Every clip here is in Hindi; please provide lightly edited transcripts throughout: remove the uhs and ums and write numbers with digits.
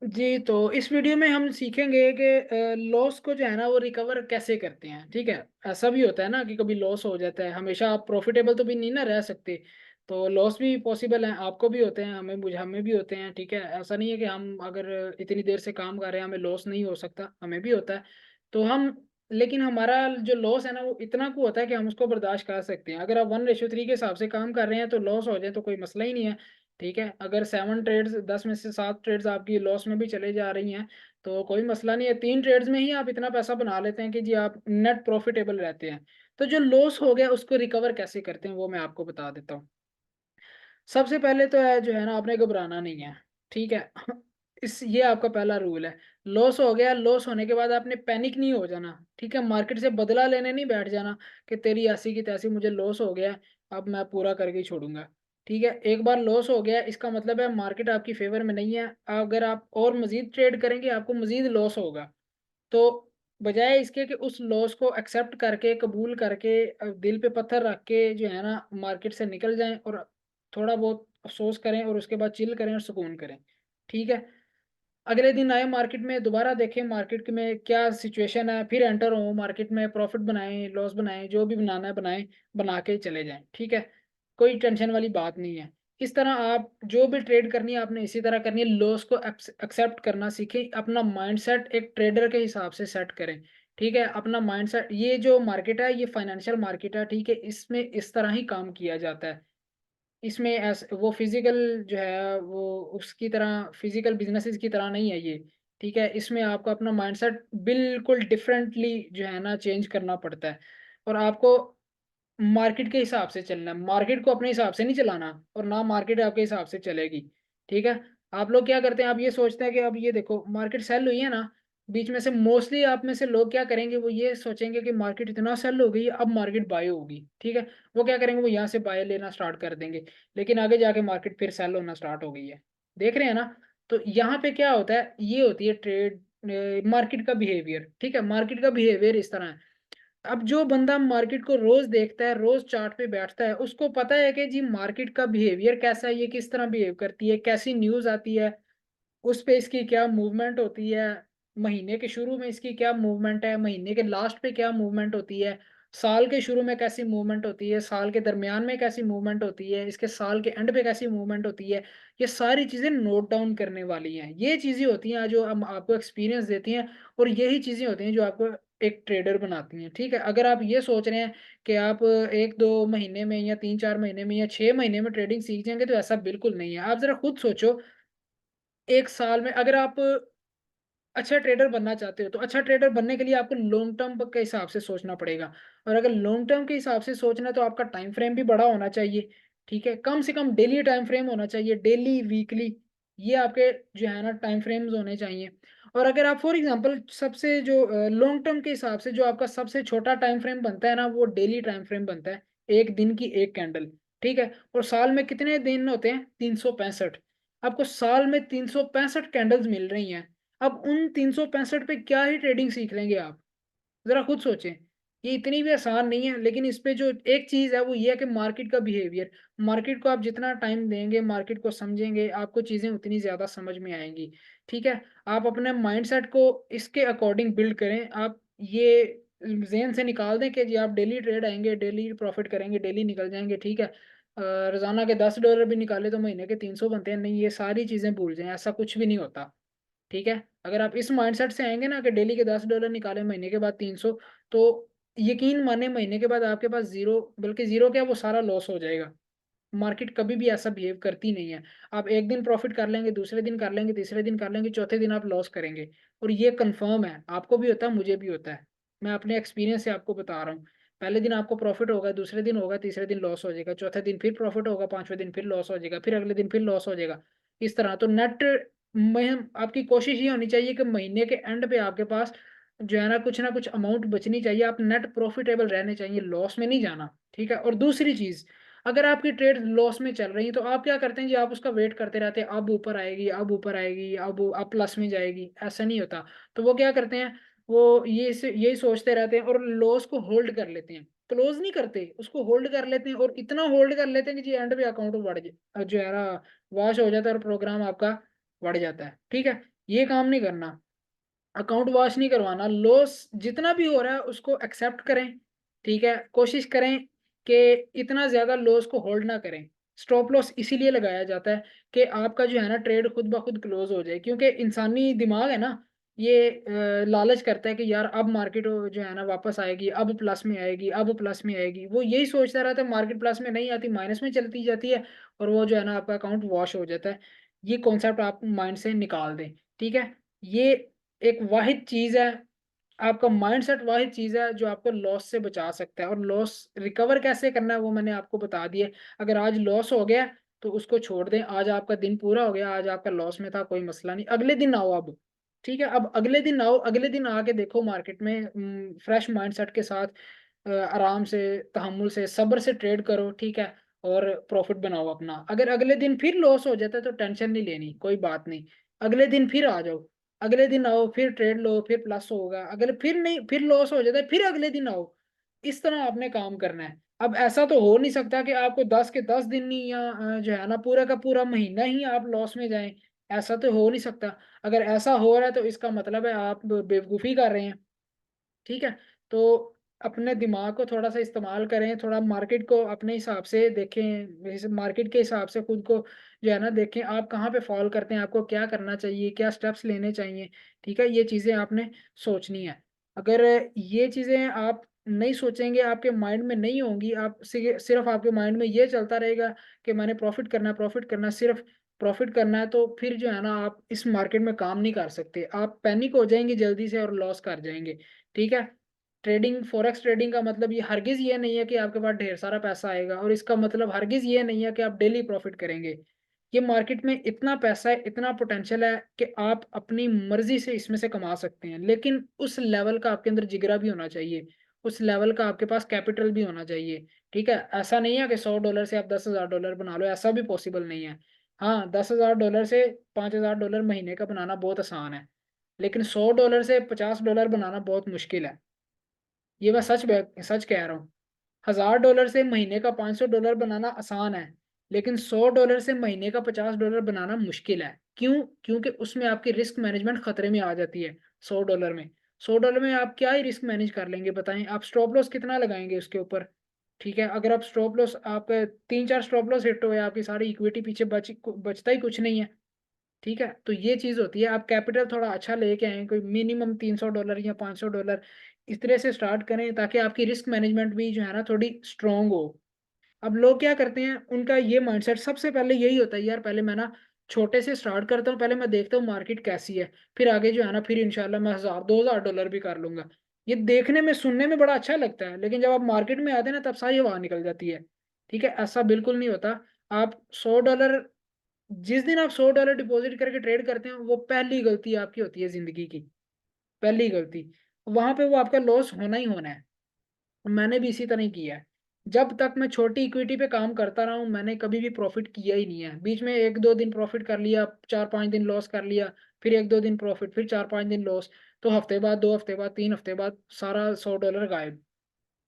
जी, तो इस वीडियो में हम सीखेंगे कि लॉस को जो है ना वो रिकवर कैसे करते हैं, ठीक है? ऐसा भी होता है ना कि कभी लॉस हो जाता है, हमेशा आप प्रॉफिटेबल तो भी नहीं ना रह सकते, तो लॉस भी पॉसिबल है, आपको भी होते हैं, हमें भी होते हैं, ठीक है? ऐसा नहीं है कि हम अगर इतनी देर से काम कर रहे हैं, हमें लॉस नहीं हो सकता, हमें भी होता है। तो हम लेकिन हमारा जो लॉस है ना वो इतना को होता है कि हम उसको बर्दाश्त कर सकते हैं। अगर आप 1:3 के हिसाब से काम कर रहे हैं तो लॉस हो जाए तो कोई मसला ही नहीं है। ठीक है, अगर 7 ट्रेड्स 10 में से 7 ट्रेड्स आपकी लॉस में भी चले जा रही हैं तो कोई मसला नहीं है। 3 ट्रेड्स में ही आप इतना पैसा बना लेते हैं कि जी आप नेट प्रॉफिटेबल रहते हैं। तो जो लॉस हो गया उसको रिकवर कैसे करते हैं वो मैं आपको बता देता हूँ। सबसे पहले तो है जो है ना आपने घबराना नहीं है, ठीक है? इस ये आपका पहला रूल है। लॉस हो गया, लॉस होने के बाद आपने पैनिक नहीं हो जाना, ठीक है? मार्केट से बदला लेने नहीं बैठ जाना कि तेरी ऐसी की तैसी मुझे लॉस हो गया, अब मैं पूरा करके ही छोड़ूँगा, ठीक है? एक बार लॉस हो गया इसका मतलब है मार्केट आपकी फ़ेवर में नहीं है, अगर आप और मज़ीद ट्रेड करेंगे आपको मज़ीद लॉस होगा। तो बजाय इसके कि उस लॉस को एक्सेप्ट करके, कबूल करके दिल पे पत्थर रख के जो है ना मार्केट से निकल जाएँ और थोड़ा बहुत अफ़सोस करें और उसके बाद चिल करें और सुकून करें, ठीक है? अगले दिन आए मार्केट में दोबारा देखें मार्केट में क्या सिचुएशन है, फिर एंटर हों मार्केट में, प्रॉफ़िट बनाएँ, लॉस बनाएँ, जो भी बनाना है बनाएँ, बना के चले जाएँ, ठीक है? कोई टेंशन वाली बात नहीं है। इस तरह आप जो भी ट्रेड करनी है आपने इसी तरह करनी है, लॉस को एक्सेप्ट करना सीखें, अपना माइंडसेट एक ट्रेडर के हिसाब से सेट करें, ठीक है? अपना माइंडसेट ये जो मार्केट है ये फाइनेंशियल मार्केट है, ठीक है? इसमें इस तरह ही काम किया जाता है। इसमें वो फिज़िकल जो है वो उसकी तरह फिज़िकल बिज़नेसेस की तरह नहीं है ये, ठीक है? इसमें आपको अपना माइंडसेट बिल्कुल डिफरेंटली जो है ना चेंज करना पड़ता है और आपको मार्केट के हिसाब से चलना है। मार्केट को अपने हिसाब से नहीं चलाना और ना मार्केट आपके हिसाब से चलेगी, ठीक है? आप लोग क्या करते हैं, आप ये सोचते हैं कि अब ये देखो मार्केट सेल हुई है ना, बीच में से मोस्टली आप में से लोग क्या करेंगे, वो ये सोचेंगे कि मार्केट इतना सेल हो गई है, अब मार्केट बाय होगी, ठीक है? वो क्या करेंगे, वो यहाँ से बाय लेना स्टार्ट कर देंगे, लेकिन आगे जाके मार्केट फिर सेल होना स्टार्ट हो गई है। देख रहे हैं ना? तो यहाँ पे क्या होता है, ये होती है ट्रेड मार्केट का बिहेवियर, ठीक है? मार्केट का बिहेवियर इस तरह है। अब जो बंदा मार्केट को रोज देखता है, रोज चार्ट पे बैठता है, उसको पता है कि जी मार्केट का बिहेवियर कैसा है, ये किस तरह बिहेव करती है, कैसी न्यूज़ आती है, उस पे इसकी क्या मूवमेंट होती है, महीने के शुरू में इसकी क्या मूवमेंट है, महीने के लास्ट पे क्या मूवमेंट होती है, साल के शुरू में कैसी मूवमेंट होती है, साल के दरमियान में कैसी मूवमेंट होती है, इसके साल के एंड पे कैसी मूवमेंट होती है, ये सारी चीज़ें नोट डाउन करने वाली हैं। ये चीज़ें होती हैं जो हम आपको एक्सपीरियंस देती हैं और यही चीज़ें होती हैं जो आपको एक ट्रेडर बनाती हैं, ठीक है? अगर आप ये सोच रहे हैं कि आप 1-2 महीने में या 3-4 महीने में या 6 महीने में ट्रेडिंग सीख जाएँगे तो ऐसा बिल्कुल नहीं है। आप ज़रा खुद सोचो 1 साल में अगर आप अच्छा ट्रेडर बनना चाहते हो, तो अच्छा ट्रेडर बनने के लिए आपको लॉन्ग टर्म के हिसाब से सोचना पड़ेगा और अगर लॉन्ग टर्म के हिसाब से सोचना है तो आपका टाइम फ्रेम भी बड़ा होना चाहिए, ठीक है? कम से कम डेली टाइम फ्रेम होना चाहिए, डेली, वीकली ये आपके जो है ना टाइम फ्रेम्स होने चाहिए और अगर आप फॉर एग्ज़ाम्पल सबसे जो लॉन्ग टर्म के हिसाब से जो आपका सबसे छोटा टाइम फ्रेम बनता है ना, वो डेली टाइम फ्रेम बनता है, 1 दिन की 1 कैंडल, ठीक है? और साल में कितने दिन होते हैं? 365 आपको साल में 365 कैंडल्स मिल रही हैं। अब उन 365 पे क्या ही ट्रेडिंग सीख लेंगे आप? ज़रा खुद सोचें। ये इतनी भी आसान नहीं है, लेकिन इस पे जो एक चीज़ है वो ये है कि मार्केट का बिहेवियर। मार्केट को आप जितना टाइम देंगे, मार्केट को समझेंगे, आपको चीज़ें उतनी ज़्यादा समझ में आएँगी। ठीक है? आप अपने माइंडसेट को इसके अकॉर्डिंग बिल्ड करें। आप ये ज़हन से निकाल दें कि जी आप डेली ट्रेड आएँगे, डेली प्रॉफ़िट करेंगे, डेली निकल जाएँगे, ठीक है? रोज़ाना के $10 भी निकाले तो महीने के 300 बनते हैं। नहीं, ये सारी चीज़ें भूल जाएँ, ऐसा कुछ भी नहीं होता। ठीक है? अगर आप इस माइंडसेट से आएँगे ना कि डेली के $10 निकाले, महीने के बाद 300 तो यकीन मानिए महीने के बाद आपके पास ज़ीरो बल्कि ज़ीरो क्या वो सारा लॉस हो जाएगा। मार्केट कभी भी ऐसा बिहेव करती नहीं है। आप एक दिन प्रॉफ़िट कर लेंगे, दूसरे दिन कर लेंगे, तीसरे दिन कर लेंगे, चौथे दिन आप लॉस करेंगे और ये कन्फर्म है। आपको भी होता है, मुझे भी होता है। मैं अपने एक्सपीरियंस से आपको बता रहा हूँ। पहले दिन आपको प्रॉफ़िट होगा, दूसरे दिन होगा, तीसरे दिन लॉस हो जाएगा, चौथे दिन फिर प्रॉफ़िट होगा, पाँचवें दिन फिर लॉस हो जाएगा, फिर अगले दिन फिर लॉस हो जाएगा। इस तरह तो नेट में आपकी कोशिश ये होनी चाहिए कि महीने के एंड पे आपके पास जो है ना कुछ अमाउंट बचनी चाहिए। आप नेट प्रॉफ़िटेबल रहने चाहिए, लॉस में नहीं जाना। ठीक है? और दूसरी चीज़ अगर आपकी ट्रेड लॉस में चल रही है तो आप क्या करते हैं जी आप उसका वेट करते रहते हैं, अब ऊपर आएगी, अब ऊपर आएगी, अब प्लस में जाएगी, ऐसा नहीं होता। तो वो क्या करते हैं, वो यही सोचते रहते हैं और लॉस को होल्ड कर लेते हैं। क्लोज़ नहीं करते, उसको होल्ड कर लेते हैं और इतना होल्ड कर लेते हैं कि जी एंड पे अकाउंट बढ़ जो है ना वॉश हो जाता है और प्रोग्राम आपका बढ़ जाता है। ठीक है? ये काम नहीं करना। अकाउंट वॉश नहीं करवाना, लॉस जितना भी हो रहा है उसको एक्सेप्ट करें, ठीक है? कोशिश करें कि इतना ज़्यादा लॉस को होल्ड ना करें। स्टॉप लॉस इसीलिए लगाया जाता है कि आपका जो है ना ट्रेड खुद ब खुद क्लोज़ हो जाए, क्योंकि इंसानी दिमाग है ना, ये लालच करता है कि यार अब मार्केट जो है ना वापस आएगी, अब प्लस में आएगी, अब प्लस में आएगी। वो यही सोचता रहता है, मार्केट प्लस में नहीं आती, माइनस में चलती जाती है और वो जो है ना आपका अकाउंट वॉश हो जाता है। ये कॉन्सेप्ट आप माइंड से निकाल दें, ठीक है? ये एक वाहिद चीज़ है, आपका माइंडसेट वाहिद चीज़ है जो आपको लॉस से बचा सकता है, और लॉस रिकवर कैसे करना है वो मैंने आपको बता दिया है। अगर आज लॉस हो गया तो उसको छोड़ दें, आज आपका दिन पूरा हो गया, आज आपका लॉस में था, कोई मसला नहीं, अगले दिन आओ अब, ठीक है? अब अगले दिन आओ, अगले दिन आके देखो मार्केट में फ्रेश माइंडसेट के साथ आराम से, तहम्मुल से, सब्र से ट्रेड करो, ठीक है? और प्रॉफिट बनाओ अपना। अगर अगले दिन फिर लॉस हो जाता है तो टेंशन नहीं लेनी, कोई बात नहीं। अगले दिन फिर आ जाओ, अगले दिन आओ, फिर ट्रेड लो, फिर प्लस होगा, अगर फिर नहीं, फिर लॉस हो जाता है, फिर अगले दिन आओ। इस तरह आपने काम करना है। अब ऐसा तो हो नहीं सकता कि आपको 10 के 10 दिन ही, या जो है ना पूरा का पूरा महीना ही आप लॉस में जाएँ, ऐसा तो हो नहीं सकता। अगर ऐसा हो रहा है तो इसका मतलब है आप बेवकूफ़ी कर रहे हैं। ठीक है? तो अपने दिमाग को थोड़ा-सा इस्तेमाल करें, थोड़ा मार्केट को अपने हिसाब से देखें, जैसे मार्केट के हिसाब से खुद को जो है ना देखें, आप कहाँ पे फ़ॉल करते हैं, आपको क्या करना चाहिए, क्या स्टेप्स लेने चाहिए, ठीक है? ये चीज़ें आपने सोचनी है। अगर ये चीज़ें आप नहीं सोचेंगे, आपके माइंड में नहीं होंगी, आप सिर्फ़ आपके माइंड में ये चलता रहेगा कि मैंने प्रॉफ़िट करना है, सिर्फ़ प्रॉफ़िट करना है, तो फिर जो है ना आप इस मार्केट में काम नहीं कर सकते। आप पैनिक हो जाएँगे जल्दी से और लॉस कर जाएँगे। ठीक है? ट्रेडिंग, फॉरेक्स ट्रेडिंग का मतलब ये हरगिज़ ये नहीं है कि आपके पास ढेर सारा पैसा आएगा, और इसका मतलब हरगिज़ ये नहीं है कि आप डेली प्रॉफ़िट करेंगे। ये मार्केट में इतना पैसा है, इतना पोटेंशियल है कि आप अपनी मर्ज़ी से इसमें से कमा सकते हैं। लेकिन उस लेवल का आपके अंदर जिगरा भी होना चाहिए, उस लेवल का आपके पास कैपिटल भी होना चाहिए, ठीक है? ऐसा नहीं है कि $100 से आप $10,000 बना लो, ऐसा भी पॉसिबल नहीं है। हाँ, $10,000 से $5,000 महीने का बनाना बहुत आसान है, लेकिन $100 से $50 बनाना बहुत मुश्किल है। ये मैं सच कह रहा हूँ। $1000 से महीने का $500 बनाना आसान है, लेकिन $100 से महीने का $50 बनाना मुश्किल है। क्यों? क्योंकि उसमें आपकी रिस्क मैनेजमेंट खतरे में आ जाती है, $100 में। $100 में आप क्या ही रिस्क मैनेज कर लेंगे बताएँ? आप स्टॉप लॉस कितना लगाएँगे उसके ऊपर? ठीक है? अगर आप स्टॉप लॉस, आप 3-4 स्टॉप लॉस हिट हुए, आपकी सारी इक्विटी पीछे बचता ही कुछ नहीं है। ठीक है? तो ये चीज़ होती है, आप कैपिटल थोड़ा अच्छा लेके आएँ, कोई मिनिमम $300 या $500 इस तरह से स्टार्ट करें, ताकि आपकी रिस्क मैनेजमेंट भी जो है ना थोड़ी स्ट्रॉन्ग हो। अब लोग क्या करते हैं, उनका ये माइंडसेट सबसे पहले यही होता है, यार पहले मैं ना छोटे से स्टार्ट करता हूँ, पहले मैं देखता हूँ मार्केट कैसी है, फिर आगे जो है ना फिर इंशाल्लाह मैं 1000 $2000 भी कर लूँगा। ये देखने में, सुनने में बड़ा अच्छा लगता है, लेकिन जब आप मार्केट में आते हैं ना तब सारी हवा निकल जाती है। ठीक है? ऐसा बिल्कुल नहीं होता। आप $100, जिस दिन आप $100 डिपॉज़िट करके ट्रेड करते हैं, वो पहली गलती आपकी होती है ज़िंदगी की, पहली गलती। वहाँ पे वो आपका लॉस होना ही होना है। मैंने भी इसी तरह ही किया है। जब तक मैं छोटी इक्विटी पे काम करता रहा हूँ, मैंने कभी भी प्रॉफ़िट किया ही नहीं है। बीच में 1-2 दिन प्रॉफ़िट कर लिया, 4-5 दिन लॉस कर लिया, फिर 1-2 दिन प्रॉफ़िट, फिर 4-5 दिन लॉस। तो हफ़्ते बाद, 2 हफ़्ते बाद, 3 हफ़्ते बाद सारा $100 गायब।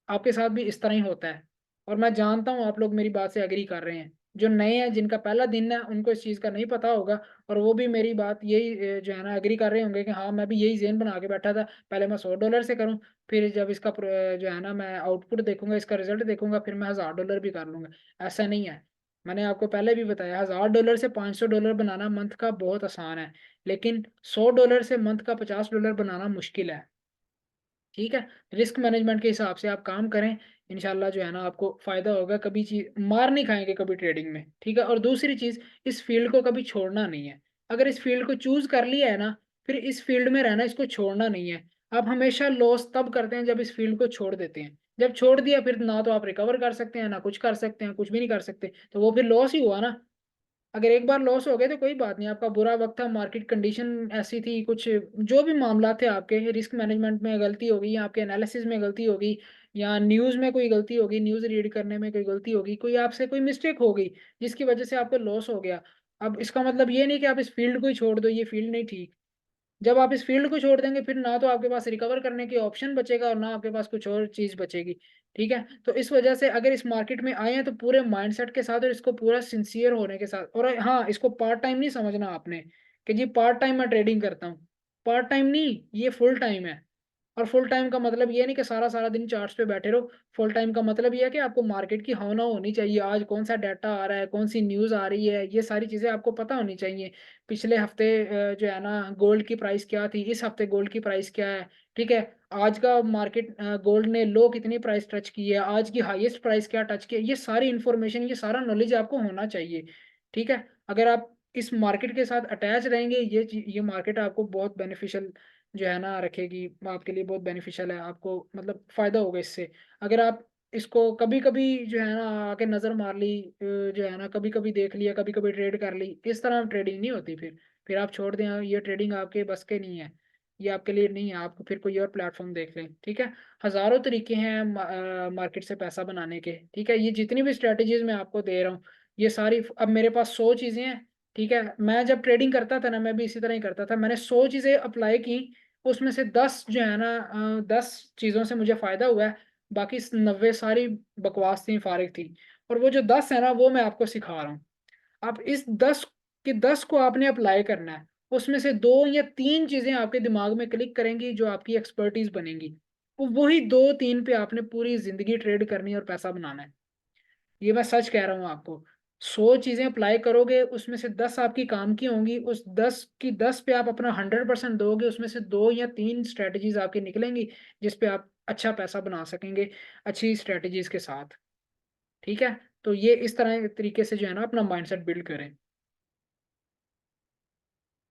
आपके साथ भी इस तरह ही होता है, और मैं जानता हूँ आप लोग मेरी बात से एग्री कर रहे हैं। जो नए हैं, जिनका पहला दिन है, उनको इस चीज़ का नहीं पता होगा, और वो भी मेरी बात यही जो है ना एग्री कर रहे होंगे कि हाँ, मैं भी यही ज़ेन बना के बैठा था, पहले मैं $100 से करूँ, फिर जब इसका जो है ना मैं आउटपुट देखूँगा, इसका रिज़ल्ट देखूँगा, फिर मैं $1000 भी कर लूँगा। ऐसा नहीं है। मैंने आपको पहले भी बताया, $1000 से $500 बनाना मंथ का बहुत आसान है, लेकिन $100 से मंथ का $50 बनाना मुश्किल है। ठीक है? रिस्क मैनेजमेंट के हिसाब से आप काम करें, इंशाल्लाह जो है ना आपको फ़ायदा होगा, कभी मार नहीं खाएँगे कभी ट्रेडिंग में, ठीक है? और दूसरी चीज़, इस फ़ील्ड को कभी छोड़ना नहीं है। अगर इस फ़ील्ड को चूज़ कर लिया है ना, फिर इस फ़ील्ड में रहना, इसको छोड़ना नहीं है। आप हमेशा लॉस तब करते हैं जब इस फ़ील्ड को छोड़ देते हैं। जब छोड़ दिया, फिर ना तो आप रिकवर कर सकते हैं, ना कुछ कर सकते हैं, कुछ भी नहीं कर सकते, तो वो फिर लॉस ही हुआ ना। अगर एक बार लॉस हो गए तो कोई बात नहीं, आपका बुरा वक़्त था, मार्केट कंडीशन ऐसी थी, कुछ जो भी मामला थे आपके, रिस्क मैनेजमेंट में गलती हो गई, या आपके एनालिसिस में गलती हो गई, या न्यूज़ में कोई गलती हो गई, न्यूज़ रीड करने में कोई गलती हो गई, कोई आपसे कोई मिस्टेक हो गई, जिसकी वज़ह से आपको लॉस हो गया। अब इसका मतलब ये नहीं कि आप इस फ़ील्ड को ही छोड़ दो, ये फ़ील्ड नहीं ठीक। जब आप इस फ़ील्ड को छोड़ देंगे, फिर ना तो आपके पास रिकवर करने की ऑप्शन बचेगा, और ना आपके पास कुछ और चीज़ बचेगी, ठीक है? तो इस वजह से अगर इस मार्केट में आए हैं तो पूरे माइंडसेट के साथ, और इसको पूरा सिंसियर होने के साथ, और हाँ, इसको पार्ट टाइम नहीं समझना आपने, कि जी पार्ट टाइम मैं ट्रेडिंग करता हूँ। पार्ट टाइम नहीं, ये फुल टाइम है। और फुल टाइम का मतलब ये नहीं कि सारा-सारा दिन चार्ट्स पे बैठे रहो। फुल टाइम का मतलब ये है कि आपको मार्केट की होना होनी चाहिए। आज कौन-सा डाटा आ रहा है, कौन-सी न्यूज़ आ रही है, ये सारी चीज़ें आपको पता होनी चाहिए। पिछले हफ्ते जो है ना गोल्ड की प्राइस क्या थी, इस हफ्ते गोल्ड की प्राइस क्या है, ठीक है? आज का मार्केट गोल्ड ने लो कितनी प्राइस टच की है, आज की हाईएस्ट प्राइस क्या टच की है, ये सारी इन्फॉर्मेशन, ये सारा नॉलेज आपको होना चाहिए, ठीक है? अगर आप इस मार्केट के साथ अटैच रहेंगे, ये मार्केट आपको बहुत बेनिफिशियल जो है ना रखेगी, आपके लिए बहुत बेनिफिशियल है, आपको मतलब फ़ायदा होगा इससे। अगर आप इसको कभी-कभी जो है ना आके नज़र मार ली जो है ना कभी-कभी देख लिया, कभी-कभी ट्रेड कर ली, इस तरह ट्रेडिंग नहीं होती फिर। फिर आप छोड़ दें, ये ट्रेडिंग आपके बस के नहीं है, ये आपके लिए नहीं है, आप फिर कोई और प्लेटफ़ॉर्म देख लें, ठीक है? हज़ारों तरीके हैं मार्केट से पैसा बनाने के, ठीक है? ये जितनी भी स्ट्रैटेजीज़ मैं आपको दे रहा हूँ, ये सारी अब मेरे पास 100 चीज़ें हैं, ठीक है? मैं जब ट्रेडिंग करता था ना, मैं भी इसी तरह ही करता था। मैंने 100 चीज़ें अप्लाई की, उसमें से 10 जो है ना 10 चीज़ों से मुझे फ़ायदा हुआ है, बाकी स 90 सारी बकवास थी, फ़ारिग थी। और वो जो 10 है ना, वो मैं आपको सिखा रहा हूँ। आप इस 10 के 10 को आपने अप्लाई करना है। उसमें से 2 या 3 चीज़ें आपके दिमाग में क्लिक करेंगी, जो आपकी एक्सपर्टीज़ बनेंगी। वो वही 2-3 पे आपने पूरी ज़िंदगी ट्रेड करनी है और पैसा बनाना है। ये मैं सच कह रहा हूँ आपको। 100 चीज़ें अप्लाई करोगे, उसमें से 10 आपकी काम की होंगी, उस 10 की 10 पे आप अपना 100% दोगे, उसमें से 2 या 3 स्ट्रैटेजीज़ आपकी निकलेंगी, जिस पे आप अच्छा पैसा बना सकेंगे, अच्छी स्ट्रैटेजीज़ के साथ। ठीक है? तो ये इस तरह तरीके से जो है ना अपना माइंडसेट बिल्ड करें।